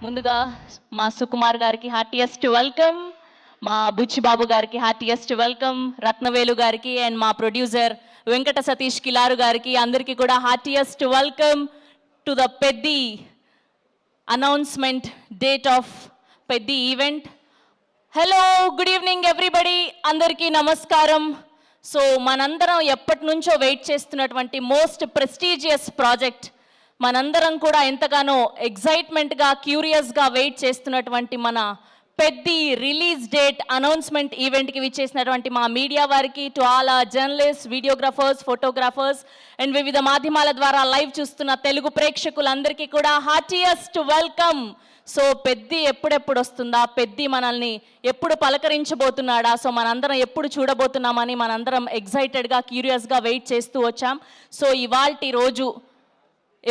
ముందుగా మా సుకుమార్ గారికి హార్టియెస్ట్ వెల్కమ్, మా బుచ్చిబాబు గారికి హార్టియెస్ట్ వెల్కమ్, రత్నవేలు గారికి అండ్ మా ప్రొడ్యూసర్ వెంకట సతీష్ కిలారు గారికి అందరికీ కూడా heartiest welcome to the Peddi announcement date of Peddi event. Hello, good evening everybody, అందరికీ నమస్కారం. సో మనందరం ఎప్పటి నుంచో వెయిట్ చేస్తున్నటువంటి మోస్ట్ ప్రెస్టీజియస్ ప్రాజెక్ట్, మనందరం కూడా ఎంతగానో ఎగ్జైట్మెంట్గా క్యూరియస్గా వెయిట్ చేస్తున్నటువంటి మన పెద్ది రిలీజ్ డేట్ అనౌన్స్మెంట్ ఈవెంట్కి విచ్చేసినటువంటి మా మీడియా వారికి, to all journalist, videographers, photographers and వివిధ మాధ్యమాల ద్వారా లైవ్ చూస్తున్న తెలుగు ప్రేక్షకులందరికీ కూడా హార్టియెస్ట్ వెల్కమ్. సో పెద్ది ఎప్పుడెప్పుడు వస్తుందా, పెద్ది మనల్ని ఎప్పుడు పలకరించబోతున్నాడా, సో మనందరం ఎప్పుడు చూడబోతున్నామని మనందరం ఎగ్జైటెడ్గా క్యూరియస్గా వెయిట్ చేస్తూ వచ్చాం. సో ఇవాల్టి రోజు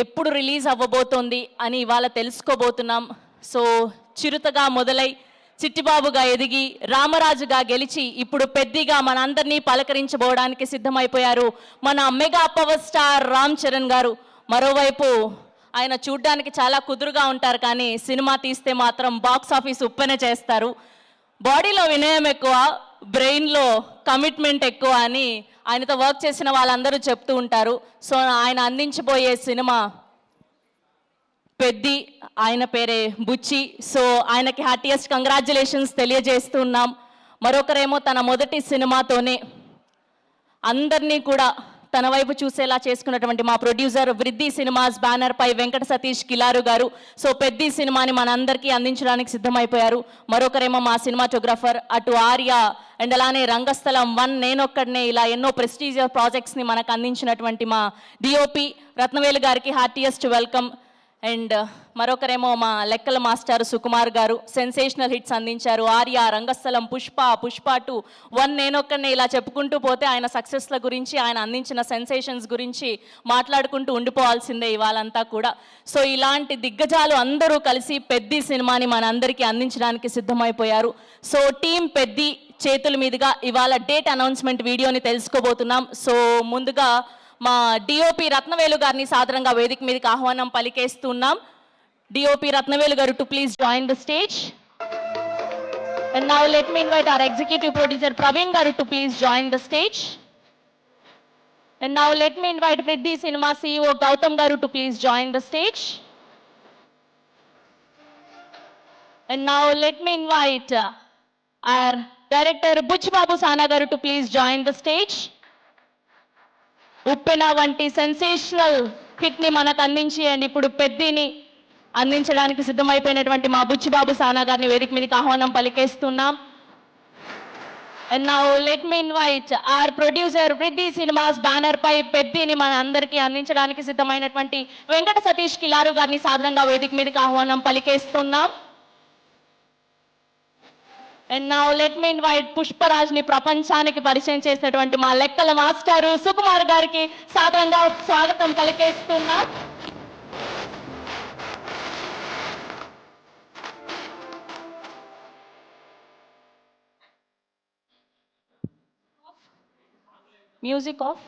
ఎప్పుడు రిలీజ్ అవ్వబోతోంది అని ఇవాళ తెలుసుకోబోతున్నాం. సో చిరుతగా మొదలై చిట్టిబాబుగా ఎదిగి రామరాజుగా గెలిచి ఇప్పుడు పెద్దిగా మనందరినీ పలకరించబోవడానికి సిద్ధమైపోయారు మన mega power star Ram Charan గారు. మరోవైపు ఆయన చూడ్డానికి చాలా కుదురుగా ఉంటారు, కానీ సినిమా తీస్తే మాత్రం బాక్స్ ఆఫీస్ ఉప్పెన చేస్తారు. బాడీలో వినయం ఎక్కువ, బ్రెయిన్లో కమిట్మెంట్ ఎక్కువ అని ఆయనతో వర్క్ చేసిన వాళ్ళందరూ చెప్తూ ఉంటారు. సో ఆయన అందించబోయే సినిమా పెద్ది, ఆయన పేరే బుచ్చి. సో ఆయనకి హార్టియెస్ట్ కంగ్రాచ్యులేషన్స్ తెలియజేస్తున్నాం. మరొకరేమో తన మొదటి సినిమాతోనే అందరినీ కూడా తన వైపు చూసేలా చేసుకున్నటువంటి మా ప్రొడ్యూసర్ వృద్ధి సినిమాస్ బ్యానర్ పై వెంకట సతీష్ కిలారు గారు. సో పెద్ది సినిమాని మనందరికీ అందించడానికి సిద్ధమైపోయారు. మరొకరేమో మా సినిమాటోగ్రాఫర్, అటు ఆర్య అండ్ అలానే రంగస్థలం 1, నేనొక్కడనే, ఇలా ఎన్నో ప్రెస్టీజియస్ ప్రాజెక్ట్స్ని మనకు అందించినటువంటి మా డిఓపి రత్నవేలు గారికి హార్టియెస్ట్ వెల్కమ్. అండ్ మరొకరేమో మా లెక్కల మాస్టర్ సుకుమార్ గారు, సెన్సేషనల్ హిట్స్ అందించారు. ఆర్య, రంగస్థలం, పుష్ప, పుష్ప 2, 1, నేనొక్కడనే, ఇలా చెప్పుకుంటూ పోతే ఆయన సక్సెస్ల గురించి, ఆయన అందించిన సెన్సేషన్స్ గురించి మాట్లాడుకుంటూ ఉండిపోవాల్సిందే ఇవాళంతా కూడా. సో ఇలాంటి దిగ్గజాలు అందరూ కలిసి పెద్ది సినిమాని మనందరికీ అందించడానికి సిద్ధమైపోయారు. సో టీం పెద్ది చేతుల మీదుగా ఇవాళ డేట్ అనౌన్స్మెంట్ వీడియోని తెలుసుకోబోతున్నాం. సో ముందుగా మా డిఓపి రత్నవేలు గారిని సాదరంగా వేదిక మీదకి ఆహ్వానం పలికేస్తున్నాం. డిఓపి రత్నవేలు గారు to please join the stage. And now let me invite our executive producer Praveen garu to please join the stage. And now let me invite Peddie Cinema CEO Gautam garu to please join the stage. And now let me invite our director Butchibabu Sana garu to please join the stage. ఉప్పెన వంటి sensational hit ని మనకు అందించి and ఇప్పుడు పెద్దిని అందించడానికి సిద్ధమైపోయినటువంటి మా బుచ్చిబాబు సానా గారిని వేదిక మీదకి ఆహ్వానం పలికేస్తున్నాం. And now let me invite our producer Vriddhi cinemas banner పై పెద్దిని మన అందరికీ అందించడానికి సిద్ధమైనటువంటి వెంకట సతీష్ కిలారు గారిని సాధారణంగా వేదిక మీదకి ఆహ్వానం పలికేస్తున్నాం. And now let me invite పుష్పరాజ్ని ప్రపంచానికి పరిచయం చేసినటువంటి మా లెక్కల మాస్టారు సుకుమార్ గారికి సాధారణంగా స్వాగతం పలికేస్తున్నా. Music off.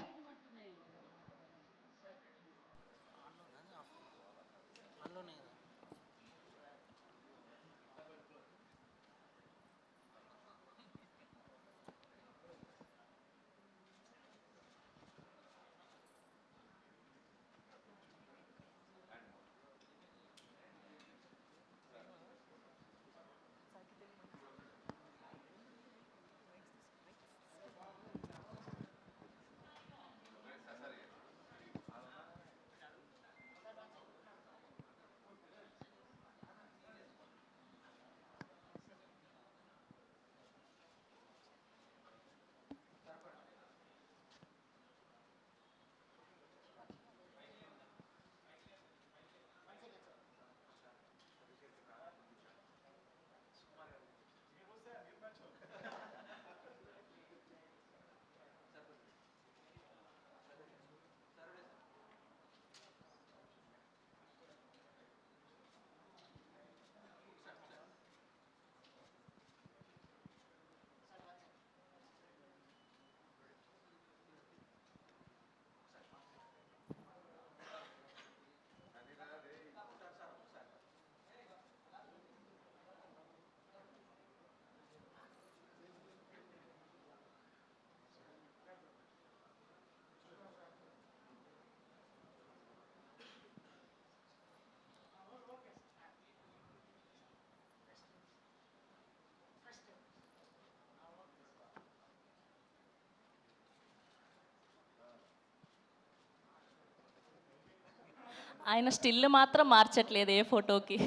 ఆయన స్టిల్ మాత్రం మార్చట్లేదు ఏ ఫోటోకి.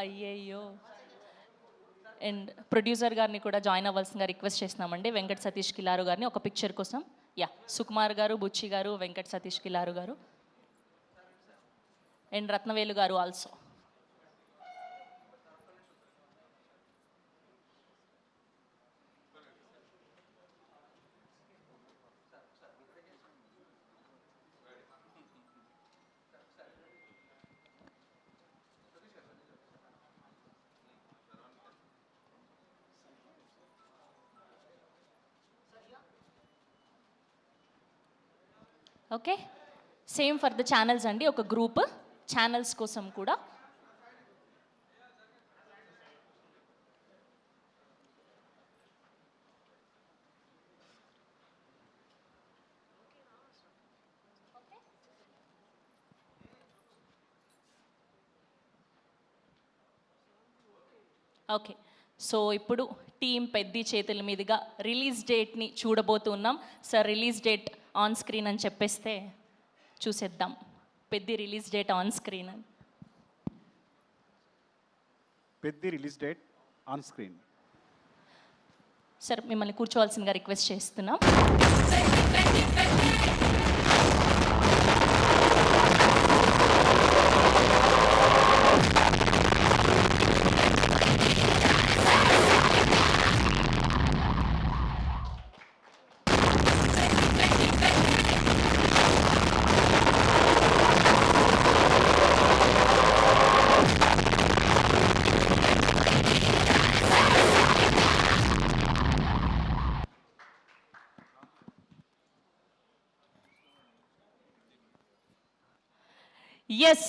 అయ్యయ్యో. అండ్ ప్రొడ్యూసర్ గారిని కూడా జాయిన్ అవ్వాల్సిందిగా రిక్వెస్ట్ చేస్తున్నామండి, వెంకట్ సతీష్ కిలారు గారిని ఒక పిక్చర్ కోసం. యా, సుకుమార్ గారు, బుచ్చి గారు, వెంకట్ సతీష్ కిలారు గారు అండ్ రత్నవేలు గారు also. Okay, same for the channels అండి, ఒక గ్రూప్ ఛానల్స్ కోసం కూడా. ఓకే, సో ఇప్పుడు టీం పెద్ది చేతుల మీదుగా రిలీజ్ డేట్ని చూడబోతున్నాం. Sir release date on screen అని చెప్పేస్తే చూసేద్దాం. Peddi release date on screen అని. Peddi release date on screen. Sir మిమ్మల్ని కూర్చోవాల్సిందిగా రిక్వెస్ట్ చేస్తున్నాం. ఎస్,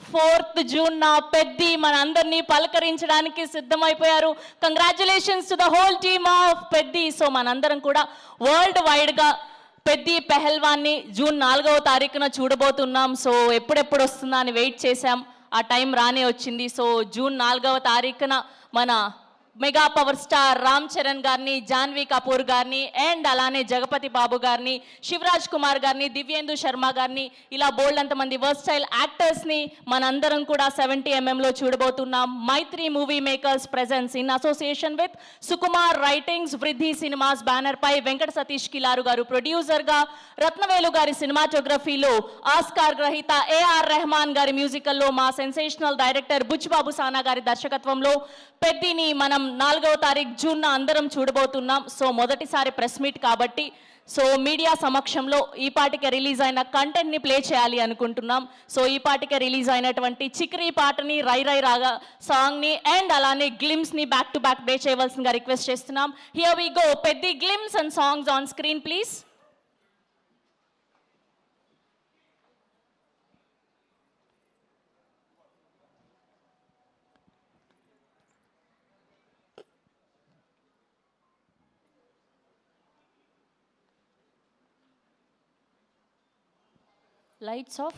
4th జూన్ నా పెద్ది మన అందరినీ పలకరించడానికి సిద్ధమైపోయారు. Congratulations to the whole team of Peddi. So మనందరం కూడా వరల్డ్ వైడ్గా పెద్ది పెహల్వాన్ని జూన్ 4వ తారీఖున చూడబోతున్నాం. సో ఎప్పుడెప్పుడు వస్తుందా అని వెయిట్ చేశాం, ఆ టైం రానే వచ్చింది. సో జూన్ 4వ తారీఖున మన mega power star Ram Charan గారిని, జాన్వీ కపూర్ గారిని అండ్ అలానే జగపతి బాబు గారిని, శివరాజ్ కుమార్ గారిని, దివ్యేందు శర్మ గారిని, ఇలా బోల్డ్ అంతమంది వర్స్టైల్ యాక్టర్స్ని మనందరం కూడా 70mm చూడబోతున్నాం. Mythri movie makers presents in association with Sukumar writings, Vriddhi cinemas banner పై వెంకట సతీష్ కిలారు గారు ప్రొడ్యూసర్గా, రత్నవేలు గారి సినిమాటోగ్రఫీలో, ఆస్కార్ గ్రహీత ఏఆర్ రెహమాన్ గారి మ్యూజికల్లో, మా సెన్సేషనల్ డైరెక్టర్ బుచ్చిబాబు సానా గారి దర్శకత్వంలో పెద్దిని మనం 4వ తారీఖు జూన్ అందరం చూడబోతున్నాం. సో మొదటిసారి ప్రెస్ మీట్ కాబట్టి సో మీడియా సమక్షంలో ఈ పాటికే రిలీజ్ అయిన కంటెంట్ని ప్లే చేయాలి అనుకుంటున్నాం. సో ఈ పాటికే రిలీజ్ అయినటువంటి చిక్రీ పాటని, రై రై రాగా సాంగ్ని అండ్ అలానే గ్లిమ్స్ని బ్యాక్ టు బ్యాక్ ప్లే చేయవలసిందిగా రిక్వెస్ట్ చేస్తున్నాం. Here we go, Peddi glimpse and songs on screen please. Lights off.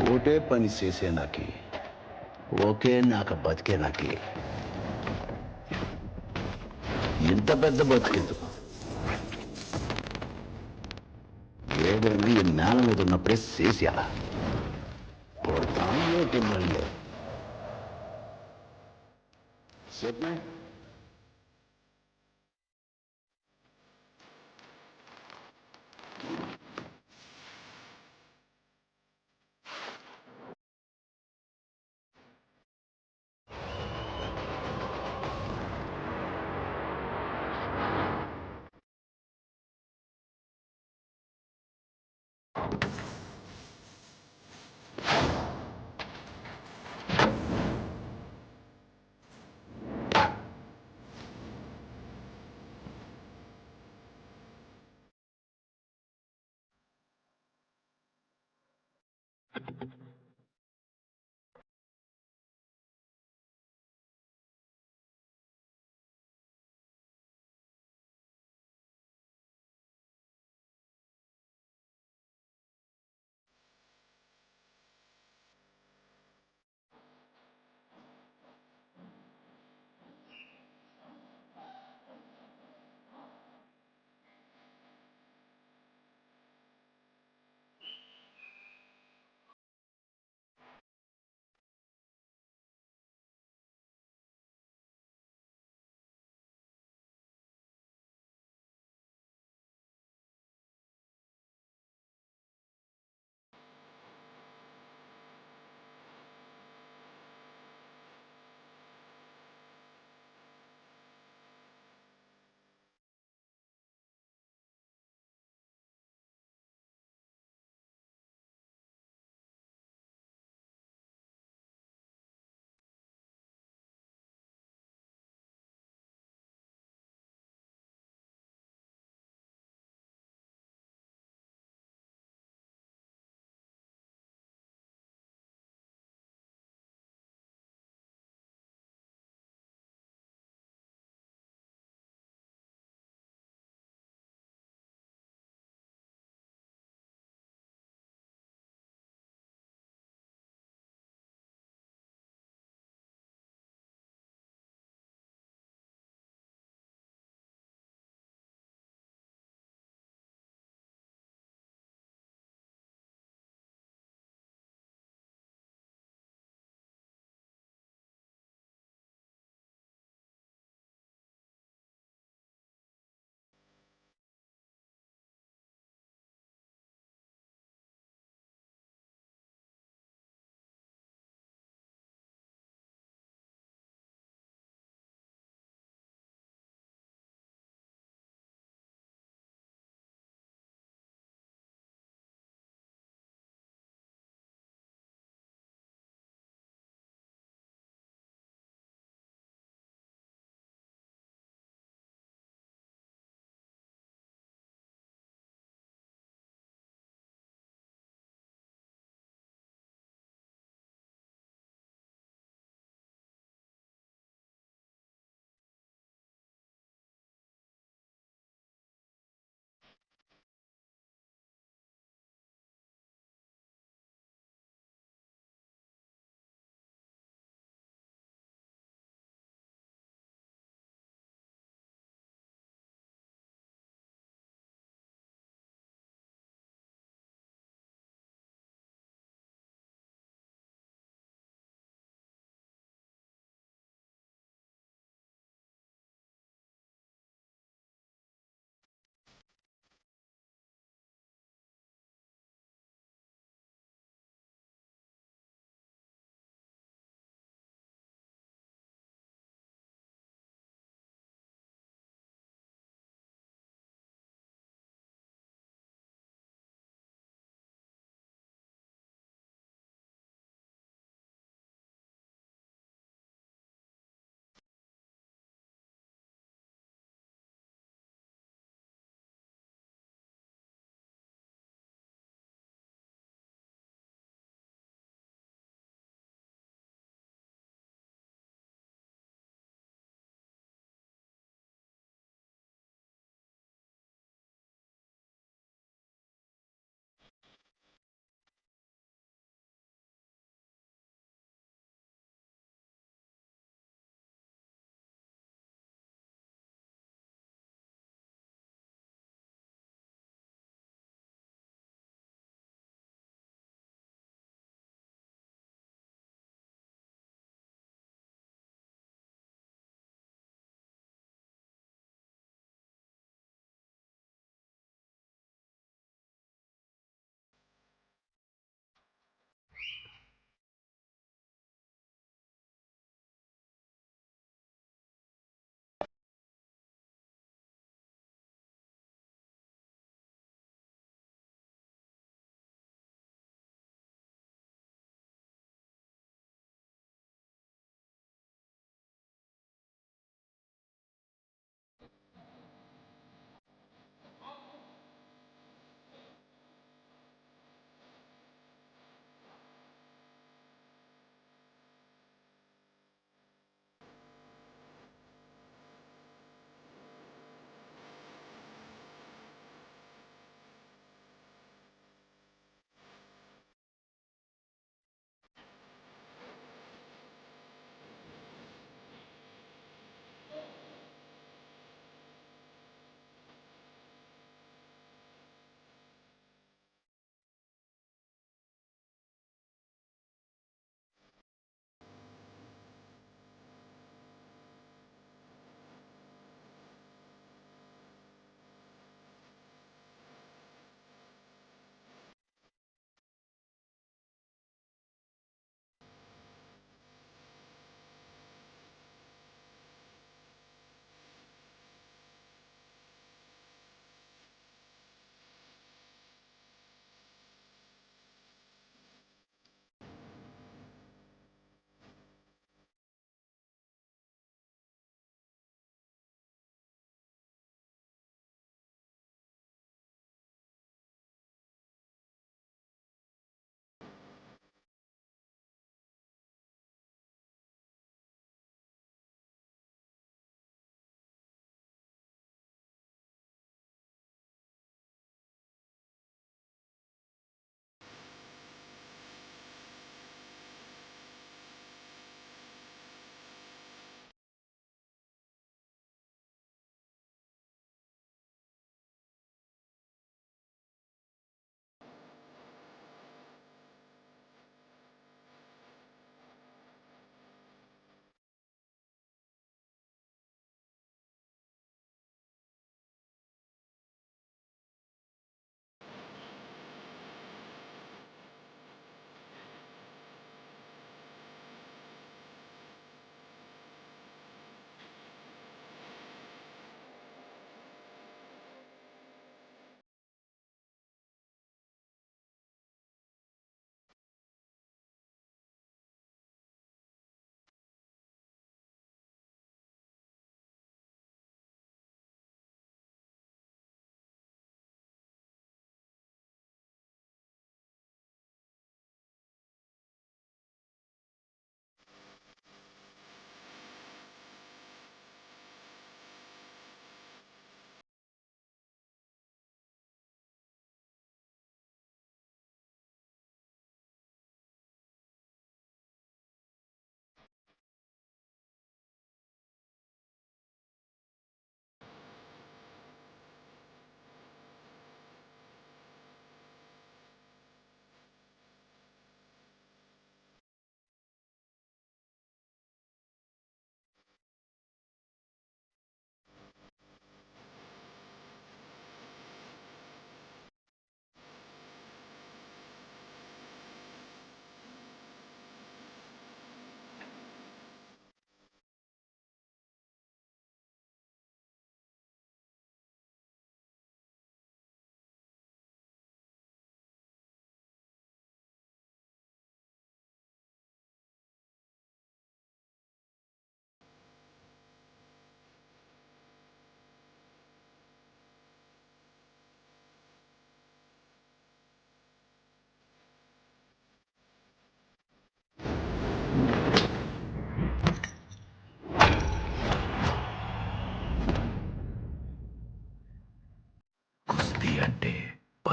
ఒకటే పని చేసే నాకి, ఓకే నాకు బతికే నాకి, ఇంత పెద్ద బతికేందుకు? ఏదైనా ఈ నేల మీద ఉన్నప్పుడే చేసేయాల. కొడతాను మళ్ళీ చెప్పే.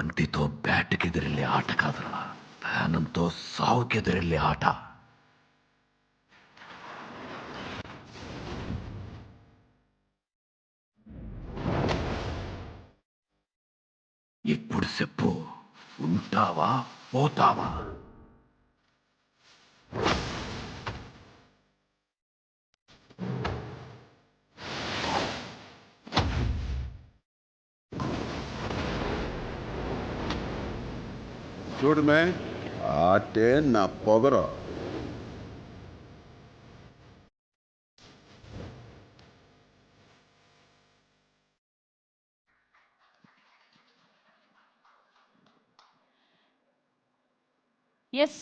ఒంటితో బ్యాట్కెదిరెళ్ళే ఆట కాదురా, ప్రాణంతో సావుకెదిరెళ్ళే ఆట. ఇప్పుడు చెప్పు, ఉంటావా పోతావా? చూడమే ఆటే నా పొగర. Yes,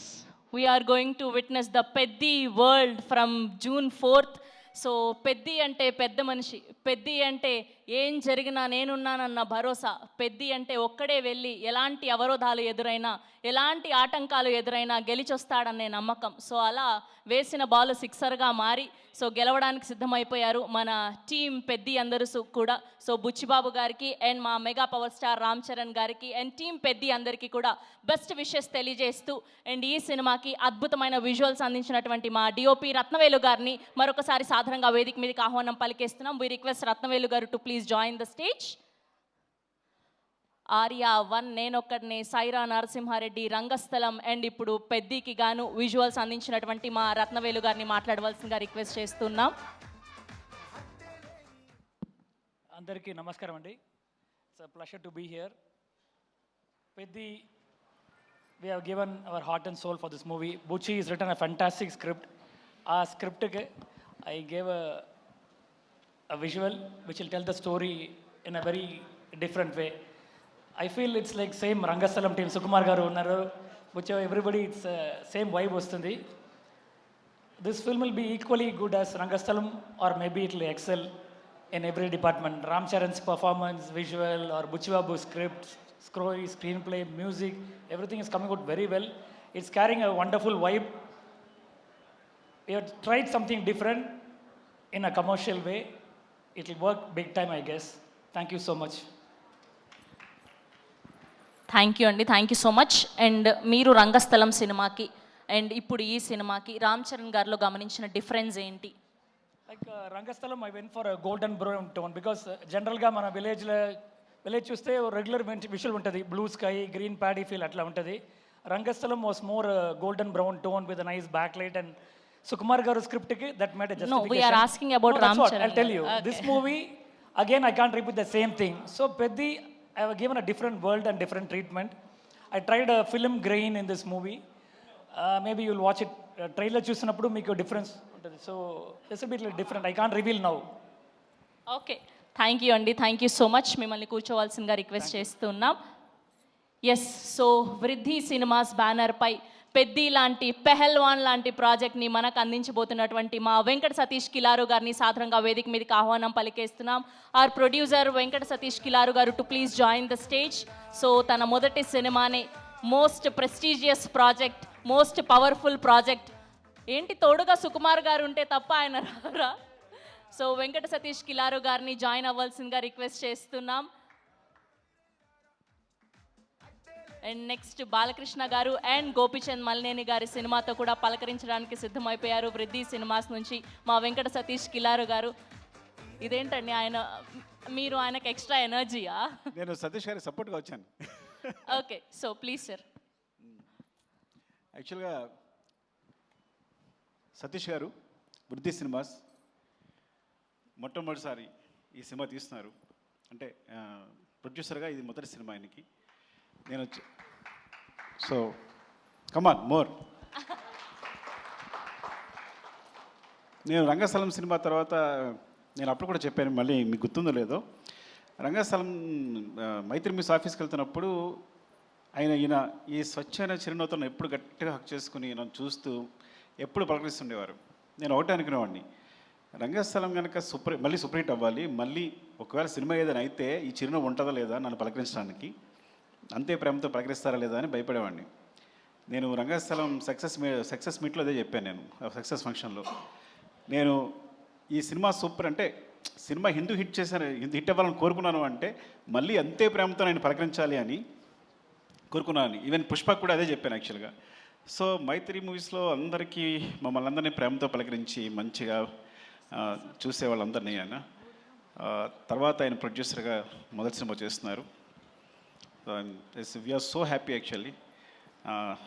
we are going to witness the Peddi world from June 4th. So Peddi అంటే పెద్ద మనిషి, పెద్ది అంటే ఏం జరిగినా నేనున్నానన్న భరోసా, పెద్ది అంటే ఒక్కడే వెళ్ళి ఎలాంటి అవరోధాలు ఎదురైనా ఎలాంటి ఆటంకాలు ఎదురైనా గెలిచొస్తాడనే నమ్మకం. సో అలా వేసిన బాల్ సిక్సర్గా మారి సో గెలవడానికి సిద్ధమైపోయారు మన టీం పెద్ది అందరూ కూడా. సో బుచ్చిబాబు గారికి అండ్ మా mega power star Ram Charan గారికి అండ్ టీం పెద్ది అందరికీ కూడా బెస్ట్ విషెస్ తెలియజేస్తూ అండ్ ఈ సినిమాకి అద్భుతమైన విజువల్స్ అందించినటువంటి మా డిఓపి రత్నవేలు గారిని మరొకసారి సాధారణంగా వేదిక మీదకి ఆహ్వానం పలికేస్తున్నాం. వి రిక్వెస్ట్ రత్నవేలు గారు to please join the stage. Arya 1, నేనొక్కడినే, సైరా నరసింహారెడ్డి, రంగస్థలం అండ్ ఇప్పుడు పెద్దికి గాను విజువల్స్ అందించినటువంటి మా రత్నవేలు గారిని మాట్లాడవలసిందిగా రిక్వెస్ట్ చేస్తున్నాం. అందరికీ నమస్కారం అండి. It's a pleasure to be here. Peddi, we have given our heart and soul for this movie. Bucci has written a fantastic script. ఆ స్క్రిప్ట్కి I gave a visual which will tell the story in a very different way. I feel it's like same Rangasthalam team, Sukumar గారు ఉన్నారు, which everybody it's same vibe వస్తుంది. This film will be equally good as Rangasthalam or maybe it will excel in every department. Ram Charan's performance, visual or Buchibabu's script, story, screenplay, music, everything is coming out very well. It's carrying a wonderful vibe. We have tried something different in a commercial way. It will work big time, I guess. Thank you so much. Thank you అండి, thank you so much. And మీరు రంగస్థలం సినిమాకి and ఇప్పుడు ఈ సినిమాకి రామ్ చరణ్ గారిలో గమనించిన difference ఏంటి? Like Rangasthalam I went for a golden brown tone because జనరల్గా మన విలేజ్ చూస్తే రెగ్యులర్ విజువల్ ఉంటుంది, blue sky, green paddy feel అట్లా ఉంటుంది. Rangasthalam was more golden brown tone with nice back light and Sukumar గారు స్క్రిప్ట్కి that made a No, we are asking about Ram Charan. I'll tell you. Okay. This movie, again, I can't repeat the same thing. So, Peddi, I have given a different world and different treatment. I tried a film grain in this movie. Maybe you'll watch it. Trailer చూసినప్పుడు మీకు difference ఉంటుంది. So, this will be a little different. I can't reveal now. Okay, thank you అండి, thank you so much. మిమ్మల్ని కూర్చోవలసిందిగా request చేస్తున్నాం. Yes, so వృద్ధి cinemas బ్యానర్పై పెద్ది లాంటి పెహల్వాన్ లాంటి ప్రాజెక్ట్ని మనకు అందించబోతున్నటువంటి మా వెంకట సతీష్ కిలారు గారిని సాధారణంగా వేదిక మీదకి ఆహ్వానం పలికేస్తున్నాం. ఆర్ ప్రొడ్యూసర్ వెంకట సతీష్ కిలారు గారు to please join the stage. So తన మొదటి సినిమాని most prestigious project, most powerful project, ఏంటి తోడుగా సుకుమార్ గారు ఉంటే తప్ప ఆయన రారా. సో వెంకట సతీష్ కిలారు గారిని జాయిన్ అవ్వాల్సిందిగా రిక్వెస్ట్ చేస్తున్నాం. అండ్ నెక్స్ట్ బాలకృష్ణ గారు అండ్ గోపిచంద్ మల్నేని గారి సినిమాతో కూడా పలకరించడానికి సిద్ధమైపోయారు వృద్ధి సినిమాస్ నుంచి మా వెంకట సతీష్ కిలారు గారు. ఇదేంటండి మీరు ఆయనకు ఎక్స్ట్రా ఎనర్జీయా? నేను సతీష్ గారి సపోర్ట్గా వచ్చాను. Okay, so please sir. యాక్చువల్గా సతీష్ గారు వృద్ధి సినిమాస్ మొట్టమొదటిసారి ఈ సినిమా తీస్తున్నారు. అంటే ప్రొడ్యూసర్గా ఇది మొదటి సినిమా ఆయనకి. నేను సో కమాన్ మోర్. నేను రంగస్థలం సినిమా తర్వాత నేను అప్పుడు కూడా చెప్పాను, మళ్ళీ మీకు గుర్తుందో లేదో, రంగస్థలం మైత్రి మిస్ ఆఫీస్కి వెళ్తున్నప్పుడు ఈయన ఈ స్వచ్ఛమైన చిరునవ్వుతో ఎప్పుడు గట్టిగా హక్ చేసుకుని నన్ను చూస్తూ ఎప్పుడు పలకరిస్తుండేవారు. నేను ఒకటే అనుకునేవాడిని, రంగస్థలం కనుక మళ్ళీ సూపర్ హిట్ అవ్వాలి, మళ్ళీ ఒకవేళ సినిమా ఏదైనా అయితే ఈ చిరునవ్వు ఉంటుందా లేదా నన్ను పలకరించడానికి, అంతే ప్రేమతో పలకరిస్తారా లేదా అని భయపడేవాడిని. నేను రంగస్థలం సక్సెస్ మీట్లో అదే చెప్పాను. నేను సక్సెస్ ఫంక్షన్లో నేను ఈ సినిమా సూపర్ అంటే సినిమా హిట్ అవ్వాలని కోరుకున్నాను, అంటే మళ్ళీ అంతే ప్రేమతో నేను పలకరించాలి అని కోరుకున్నాను. ఈవెన్ పుష్పకు కూడా అదే చెప్పాను యాక్చువల్గా. సో మైత్రి మూవీస్లో అందరికీ మమ్మల్ని అందరినీ ప్రేమతో పలకరించి మంచిగా చూసే వాళ్ళందరినీ ఆయన తర్వాత ఆయన ప్రొడ్యూసర్గా మొదటి సినిమా చేస్తున్నారు. We're so happy actually.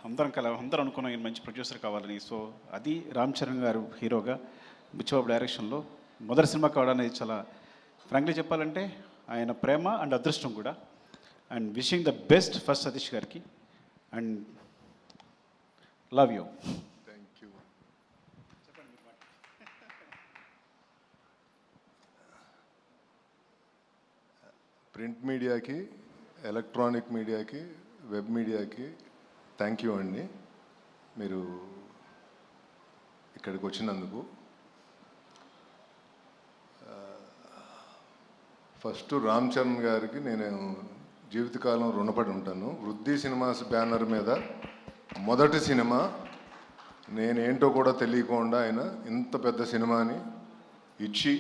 అందరం అనుకున్నాం ఈయన మంచి ప్రొడ్యూసర్ కావాలని. సో అది రామ్ చరణ్ గారు హీరోగా బుచ్చిబాబు డైరెక్షన్లో మొదటి సినిమా కావడం అనేది చాలా ఫ్రాంక్లీ చెప్పాలంటే ఆయన ప్రేమ అండ్ అదృష్టం కూడా. And wishing the best first Satish గారికి and love you. Thank you. Print మీడియాకి, ఎలక్ట్రానిక్ మీడియాకి, వెబ్ మీడియాకి థ్యాంక్ యూ అండి. మీరు ఇక్కడికి వచ్చినందుకు. ఫస్ట్ రామ్ చరణ్ గారికి నేను జీవితకాలం రుణపడి ఉంటాను. వృద్ధి సినిమాస్ బ్యానర్ మీద మొదటి సినిమా నేనేంటో కూడా తెలియకుండా ఆయన ఇంత పెద్ద సినిమాని ఇచ్చి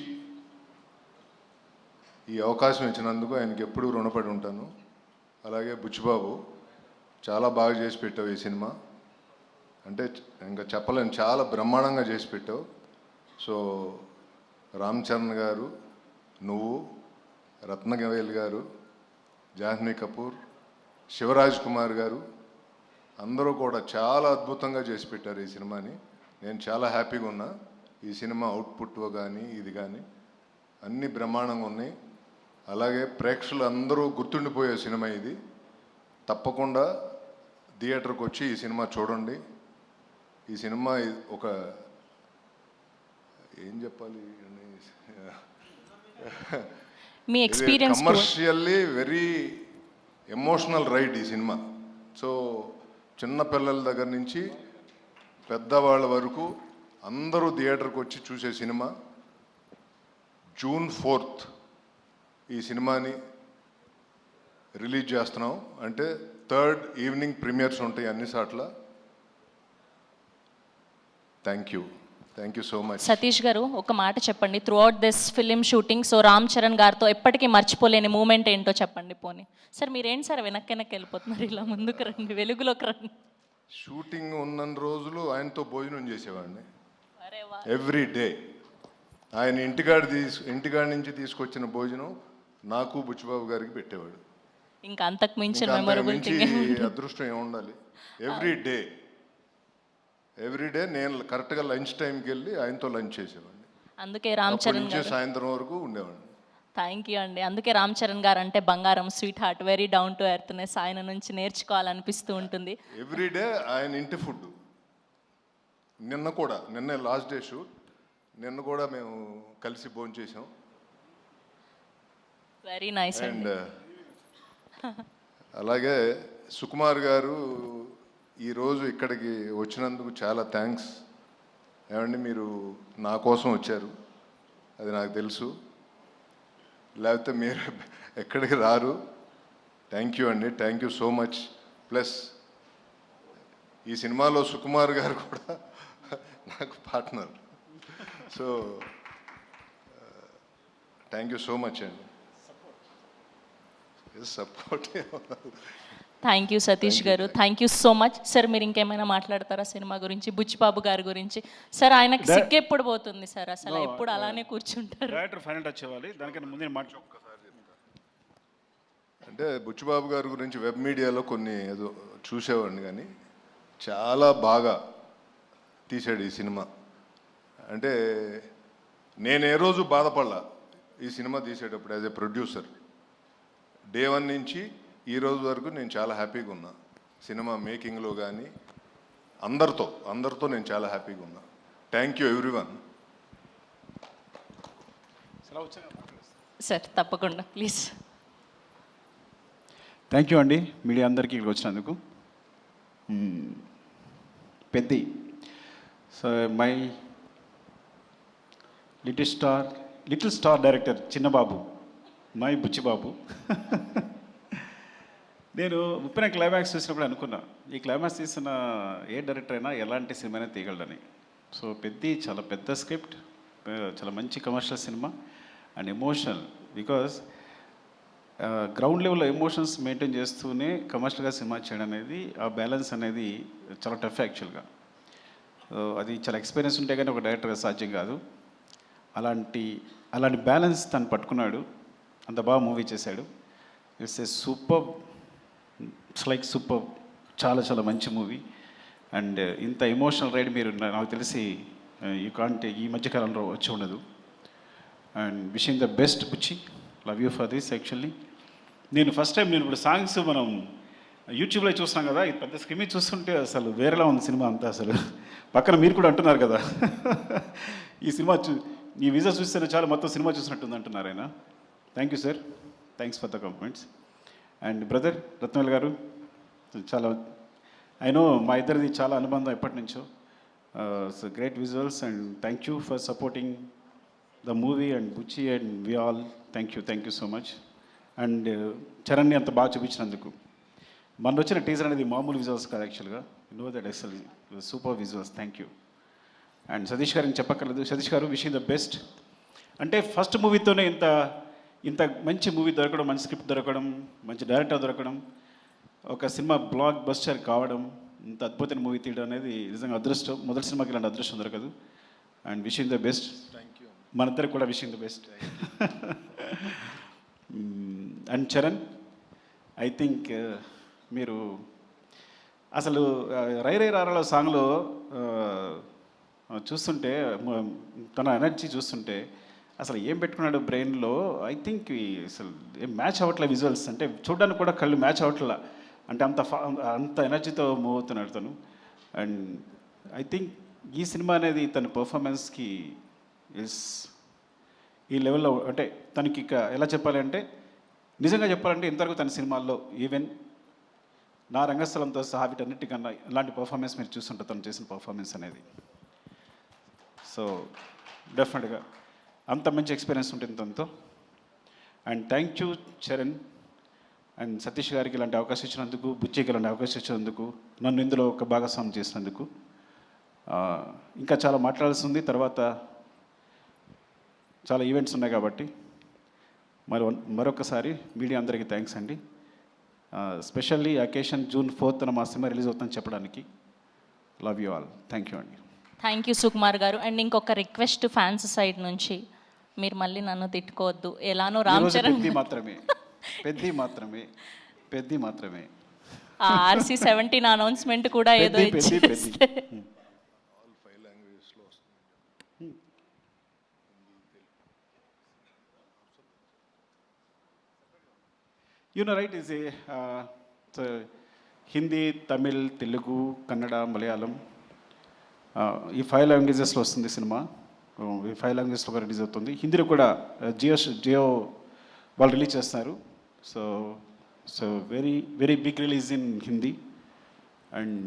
ఈ అవకాశం ఇచ్చినందుకు ఆయనకి ఎప్పుడూ రుణపడి ఉంటాను. అలాగే బుచ్చిబాబు చాలా బాగా చేసి పెట్టావు ఈ సినిమా. అంటే ఇంకా చెప్పలేను, చాలా బ్రహ్మాండంగా చేసి పెట్టావు. సో రామ్ చరణ్ గారు, నువ్వు, రత్నవేల్ గారు, జాహ్నవి కపూర్, శివరాజ్ కుమార్ గారు అందరూ కూడా చాలా అద్భుతంగా చేసి పెట్టారు ఈ సినిమాని. నేను చాలా హ్యాపీగా ఉన్నా. ఈ సినిమా అవుట్పుట్ కానీ ఇది కానీ అన్నీ బ్రహ్మాండంగా ఉన్నాయి. అలాగే ప్రేక్షకులు అందరూ గుర్తుండిపోయే సినిమా ఇది. తప్పకుండా థియేటర్కి వచ్చి ఈ సినిమా చూడండి. ఈ సినిమా ఒక ఏం చెప్పాలి, మీ experience commercially very emotional ride ఈ సినిమా. సో చిన్న పిల్లల దగ్గర నుంచి పెద్దవాళ్ళ వరకు అందరూ థియేటర్కి వచ్చి చూసే సినిమా. June 4th ఈ సినిమాని రిలీజ్ చేస్తున్నాం. అంటే 3rd ఈవినింగ్ ప్రీమియర్స్ ఉంటాయి అన్ని సార్ల. Thank you so much. Satish గారు ఒక మాట చెప్పండి. Through out this film shooting so Ram Charan గారితో ఎప్పటికీ మర్చిపోలేని మూమెంట్ ఏంటో చెప్పండి. పోనీ సార్ మీరేంటి సార్ వెనక్కి వెళ్ళిపోతున్నారు, ఇలా ముందుకు రండి, వెలుగులోకి రండి. షూటింగ్ ఉన్న రోజులు ఆయనతో భోజనం చేసేవాడిని అరే వా. Every day. ఆయన ఇంటికాడ నుంచి తీసుకొచ్చిన భోజనం నాకు బుచ్చిబాబు గారికి పెట్టేవాడు. ఇంకా అంతకు మించిన ఇంకా మెమొరబుల్ అంతకు మించి అదృష్టం ఏముండాలి. ఎవ్రీ డే నేను కరెక్ట్గా లంచ్ టైంకి వెళ్ళి ఆయనతో లంచ్ చేసేవాడిని. అందుకే రామ్ అప్పటి చరణ్ నుంచి గారు సాయంత్రం వరకు ఉండేవాడిని. థ్యాంక్ యూ అండి. అందుకే రామ్ చరణ్ గారు అంటే బంగారం, sweet heart, very down to earthness, ఆయన నుంచి నేర్చుకోవాలనిపిస్తూ ఉంటుంది. ఎవ్రీ డే ఆయన ఇంటి ఫుడ్. నిన్న లాస్ట్ డే షూట్, నిన్న కూడా మేము కలిసి భోజనం చేసాం. వెరీ నైస్ అండ్ అండి. అలాగే సుకుమార్ గారు ఈరోజు ఇక్కడికి వచ్చినందుకు చాలా థ్యాంక్స్. ఏమండి మీరు నా కోసం వచ్చారు, అది నాకు తెలుసు, లేకపోతే మీరు ఎక్కడికి రారు. థ్యాంక్ యూ అండి, thank you so much. Plus ఈ సినిమాలో సుకుమార్ గారు కూడా నాకు partner. So thank you so much అండి. సపోర్ట్. థ్యాంక్ యూ సతీష్ గారు, thank you so much. Sir మీరు ఇంకేమైనా మాట్లాడతారా సినిమా గురించి, బుచ్చిబాబు గారి గురించి? సార్ ఆయనకి సిగ్గు ఎప్పుడు పోతుంది సార్, అసలు ఎప్పుడు అలానే కూర్చుంటారు? డైరెక్టర్ ఫైనల్ టచ్ ఇవ్వాలి, దానికన్నా ముందే అంటే బుచ్చిబాబు గారి గురించి వెబ్ మీడియాలో కొన్ని ఏదో చూసేవాడిని, కానీ చాలా బాగా తీశాడు ఈ సినిమా. అంటే నేను ఏ రోజు బాధపడలా ఈ సినిమా తీసేటప్పుడు. యాజ్ ఎ ప్రొడ్యూసర్ డే 1 నుంచి ఈ రోజు వరకు నేను చాలా హ్యాపీగా ఉన్నా. సినిమా మేకింగ్లో కానీ అందరితో నేను చాలా హ్యాపీగా ఉన్నా. Thank you everyone. సార్ తప్పకుండా ప్లీజ్. థ్యాంక్ యూ అండి మీడియా అందరికీ ఇక్కడికి వచ్చినందుకు. Peddi so my little star director Chinnababu, my Buchibabu. నేను ఉప్పిన క్లైమాక్స్ చూసినప్పుడు అనుకున్నా ఈ క్లైమాక్స్ తీసిన ఏ డైరెక్టర్ అయినా ఎలాంటి సినిమానే తీయగలడని. సో పెద్ది చాలా పెద్ద స్క్రిప్ట్, చాలా మంచి commercial cinema and emotional. Because ground లెవెల్లో ఎమోషన్స్ మెయింటైన్ చేస్తూనే కమర్షియల్గా సినిమా చేయడం అనేది ఆ బ్యాలెన్స్ అనేది చాలా టఫ్ యాక్చువల్గా. అది చాలా ఎక్స్పీరియన్స్ ఉంటే కానీ ఒక డైరెక్టర్గా సాధ్యం కాదు. అలాంటి బ్యాలెన్స్ తను పట్టుకున్నాడు, అంత బాగా మూవీ చేశాడు. It's a super, it's like super, చాలా చాలా మంచి మూవీ. అండ్ ఇంత ఎమోషనల్ రైడ్ మీరు నాకు తెలిసి యూ కాంట్ ఈ మధ్యకాలంలో వచ్చి ఉండదు. And wishing the best Buchi, love you for this. Actually నేను ఫస్ట్ టైం ఇప్పుడు సాంగ్స్ మనం యూట్యూబ్లో చూస్తున్నాం కదా, ఇది పెద్ద స్క్రీన్ మీద చూస్తుంటే అసలు వేరేలా ఉంది సినిమా అంతా. అసలు పక్కన మీరు కూడా అంటున్నారు కదా ఈ సినిమా ఈ విజువల్స్ చూస్తేనే చాలా మొత్తం సినిమా చూసినట్టుంది అంటున్నారు ఆయన. Thank you sir, thanks for the compliments. And brother Rathnavel గారు, చాలా ఐ నో మా ఇద్దరిది చాలా అనుబంధం ఎప్పటి నుంచో. So great visuals and thank you for supporting the movie and Buchi and we all. Thank you so much. And చరణ్ని అంత బాగా చూపించినందుకు. మన వచ్చిన టీజర్ అనేది మామూలు విజువల్స్ కాదు యాక్చువల్గా. నో దట్ అసలు super visuals. Thank you. And Satish గారికి చెప్పక్కర్లేదు. సతీష్ గారు విషింగ్ ద బెస్ట్. అంటే ఫస్ట్ మూవీతోనే ఇంత మంచి మూవీ దొరకడం, మంచి స్క్రిప్ట్ దొరకడం, మంచి డైరెక్టర్ దొరకడం, ఒక సినిమా బ్లాక్ బస్టర్ కావడం, ఇంత అద్భుతమైన మూవీ తీయడం అనేది నిజంగా అదృష్టం. మొదటి సినిమాకి ఇలాంటి అదృష్టం దొరకదు. And wishing the best. మనిద్దరికి కూడా wishing the best. And Charan, I think మీరు అసలు రై రై రారాలో సాంగ్లో చూస్తుంటే తన ఎనర్జీ చూస్తుంటే అసలు ఏం పెట్టుకున్నాడు బ్రెయిన్లో, ఐ థింక్ అసలు ఏం మ్యాచ్ అవ్వట్లే విజువల్స్. అంటే చూడడానికి కూడా కళ్ళు మ్యాచ్ అవ్వట్లా. అంటే అంత ఎనర్జీతో మూవ్ అవుతున్నాడు తను. అండ్ ఐ థింక్ ఈ సినిమా అనేది తన పర్ఫార్మెన్స్కి ఈ లెవెల్లో, అంటే తనకి ఇక ఎలా చెప్పాలంటే, నిజంగా చెప్పాలంటే ఇంతవరకు తన సినిమాల్లో ఈవెన్ నా రంగస్థలంతో సహా వీటన్నిటికన్నా ఇలాంటి పర్ఫార్మెన్స్ మీరు చూస్తుంటారు తను చేసిన పర్ఫార్మెన్స్ అనేది. సో డెఫినెట్గా అంత మంచి ఎక్స్పీరియన్స్ ఉంటుంది తనతో. And thank you Charan and Satish గారికి ఇలాంటి అవకాశం ఇచ్చినందుకు, బుచ్చికి ఇలాంటి అవకాశం ఇచ్చినందుకు, నన్ను ఇందులో ఒక భాగస్వామ్యం చేసినందుకు. ఇంకా చాలా మాట్లాడాల్సి ఉంది, తర్వాత చాలా ఈవెంట్స్ ఉన్నాయి కాబట్టి మరొకసారి మీడియా అందరికీ థ్యాంక్స్ అండి. స్పెషల్లీ అకేషన్ June 4th మా సినిమా రిలీజ్ అవుతుందని చెప్పడానికి. Love you all. Thank you అండి. థ్యాంక్ యూ సుకుమార్ గారు. అండ్ ఇంకొక రిక్వెస్ట్ ఫ్యాన్స్ సైడ్ నుంచి, మీరు మళ్ళీ నన్ను తిట్టుకోవద్దు. ఎలానో రామ్ చరణ్ పెద్ది మాత్రమే RC 17 అనౌన్స్మెంట్ కూడా ఏదో ఇచ్చేస్తే. You know, right, is Hindi, Tamil, Telugu, Kannada, Malayalam, ఈ 5 లాంగ్వేజెస్లో వస్తుంది సినిమా. ఈ 5 లాంగ్వేజెస్లో రిలీజ్ అవుతుంది. హిందీలో కూడా జియో వాళ్ళు రిలీజ్ చేస్తున్నారు. So very very big release in Hindi. And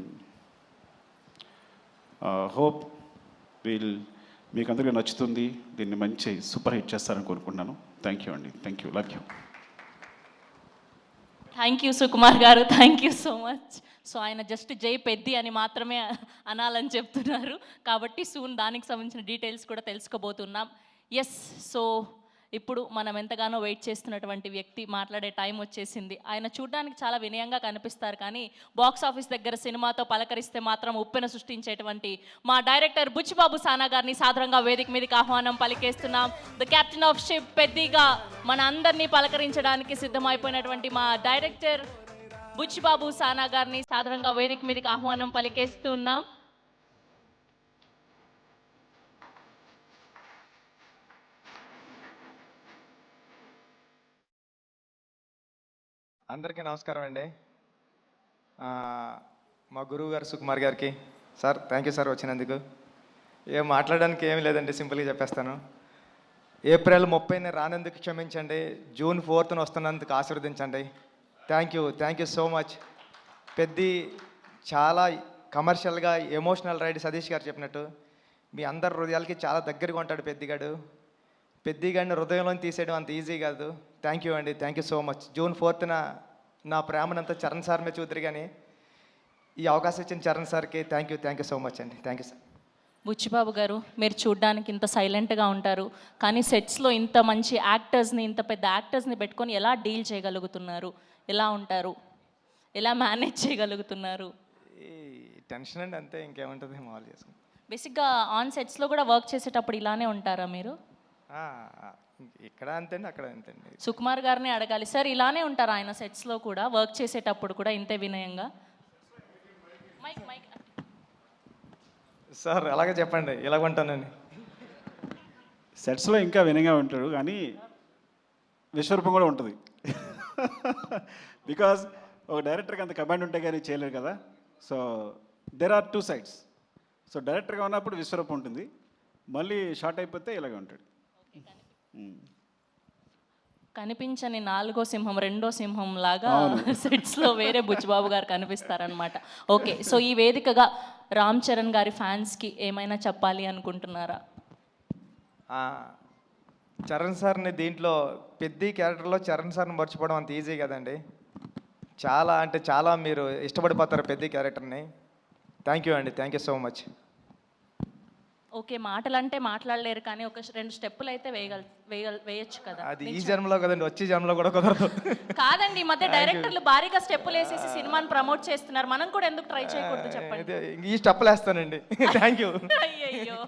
hope మీకు అందరికీ నచ్చుతుంది. దీన్ని మంచి సూపర్ హిట్ చేస్తారని కోరుకుంటున్నాను. థ్యాంక్ యూ అండి. Thank you. Love you. Thank you Sukumar గారు. Thank you so much. So ఆయన జస్ట్ జై పెద్ది అని మాత్రమే అనాలని చెప్తున్నారు కాబట్టి సూన్ దానికి సంబంధించిన డీటెయిల్స్ కూడా తెలుసుకోబోతున్నాం. ఎస్, సో ఇప్పుడు మనం ఎంతగానో వెయిట్ చేస్తున్నటువంటి వ్యక్తి మాట్లాడే టైం వచ్చేసింది. ఆయన చూడడానికి చాలా వినయంగా కనిపిస్తారు, కానీ బాక్స్ ఆఫీస్ దగ్గర సినిమాతో పలకరిస్తే మాత్రం ఉప్పెన సృష్టించేటువంటి మా డైరెక్టర్ బుచ్చిబాబు సానా గారిని సాదరంగా వేదిక మీదకి ఆహ్వానం పలికేస్తున్నాం. ద కెప్టెన్ ఆఫ్ షిప్ పెద్దిగా మన అందరినీ పలకరించడానికి సిద్ధమైపోయినటువంటి మా డైరెక్టర్ బుచ్చిబాబు సానా గారిని సాదరంగా వేదిక మీదకి ఆహ్వానం పలికేస్తున్నాం. అందరికీ నమస్కారం అండి. మా గురువు గారు సుకుమార్ గారికి సార్ థ్యాంక్ యూ సార్ వచ్చినందుకు. ఏం మాట్లాడడానికి ఏమీ లేదండి, సింపుల్గా చెప్పేస్తాను. ఏప్రిల్ 30ని రానందుకు క్షమించండి, June 4th వస్తున్నందుకు ఆశీర్వదించండి. Thank you so much. Peddi చాలా కమర్షియల్గా ఎమోషనల్ రైడ్ సతీష్ గారు చెప్పినట్టు మీ అందరి హృదయాలకి చాలా దగ్గరగా ఉంటాడు పెద్దిగాడిని హృదయంలో తీసేయడం అంత ఈజీ కాదు. థ్యాంక్ యూ అండి. Thank you so much. June 4th నా ప్రేమనంతా చరణ్ సార్ మీద చూద్దరు, కానీ ఈ అవకాశం ఇచ్చిన చరణ్ సార్కి థ్యాంక్ యూ సో మచ్ అండి. Thank you sir. బుచ్చిబాబు గారు, మీరు చూడ్డానికి ఇంత సైలెంట్గా ఉంటారు, కానీ సెట్స్లో ఇంత మంచి యాక్టర్స్ని, ఇంత పెద్ద యాక్టర్స్ని పెట్టుకొని ఎలా డీల్ చేయగలుగుతున్నారు? ఎలా ఉంటారు? ఎలా మేనేజ్ చేయగలుగుతున్నారు? ఈ టెన్షన్ అండి, అంతే, ఇంకేముంటుంది, మామూలు చేసుకుంటాం. బేసిక్గా ఆన్ సెట్స్లో కూడా వర్క్ చేసేటప్పుడు ఇలానే ఉంటారా మీరు? ఇక్కడ అంతే అండి, అక్కడ అంతే అండి. సుకుమార్ గారిని అడగాలి సార్, ఇలానే ఉంటారా ఆయన సెట్స్లో కూడా, వర్క్ చేసేటప్పుడు కూడా ఇంతే వినయంగా? మైక్ మైక్ సార్ అలాగే చెప్పండి, ఇలాగ ఉంటానని. సెట్స్లో ఇంకా వినంగా ఉంటాడు, కానీ విశ్వరూపం కూడా ఉంటుంది. బికాజ్ ఒక డైరెక్టర్కి అంత కమాండ్ ఉంటే కానీ చేయలేరు కదా. So there are 2 sides. So డైరెక్టర్గా ఉన్నప్పుడు విశ్వరూపం ఉంటుంది, మళ్ళీ షార్ట్ అయిపోతే ఇలాగే ఉంటాడు. కనిపించని 4వ సింహం 2వ సింహం లాగా సెట్స్లో వేరే బుచ్చిబాబు గారు కనిపిస్తారనమాట. ఓకే, సో ఈ వేదికగా రామ్ చరణ్ గారి ఫ్యాన్స్కి ఏమైనా చెప్పాలి అనుకుంటున్నారా? చరణ్ సార్ని దీంట్లో పెద్ద క్యారెక్టర్లో చరణ్ సార్ని మర్చిపోవడం అంత ఈజీ కదండి. చాలా అంటే చాలా మీరు ఇష్టపడిపోతారు పెద్ద క్యారెక్టర్ని. థ్యాంక్ యూ అండి, thank you so much. Okay, మాటలంటే మాట్లాడలేరు, కానీ ఒక 2 స్టెప్పులు అయితే వేయొచ్చు కదా. అది ఈ జన్మలో కదండి, వచ్చే జన్మలో కూడా కుదరదు. కాదండి, ఈ మధ్య డైరెక్టర్లు భారీగా స్టెప్పులు వేసేసి సినిమాని ప్రమోట్ చేస్తున్నారు, మనం కూడా ఎందుకు ట్రై చేయకూడదు చెప్పండి. ఈ స్టెప్పులు వేస్తానండి. Thank you. అయ్యయ్యో,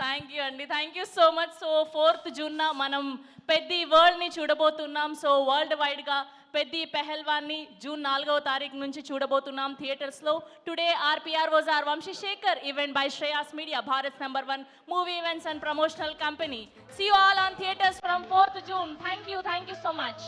థ్యాంక్ యూ అండి, thank you so much. So 4th జూన్న మనం పెద్ది వరల్డ్ని చూడబోతున్నాం. సో వరల్డ్ వైడ్గా పెద్ది పెహల్వాన్ని జూన్ 4వ తారీఖు నుంచి చూడబోతున్నాం థియేటర్స్లో. Today RPR was R Vamsishekhar event by Shreyas media, Bharat #1 movie events and promotional company. See you all on theaters from 4th June. Thank you so much.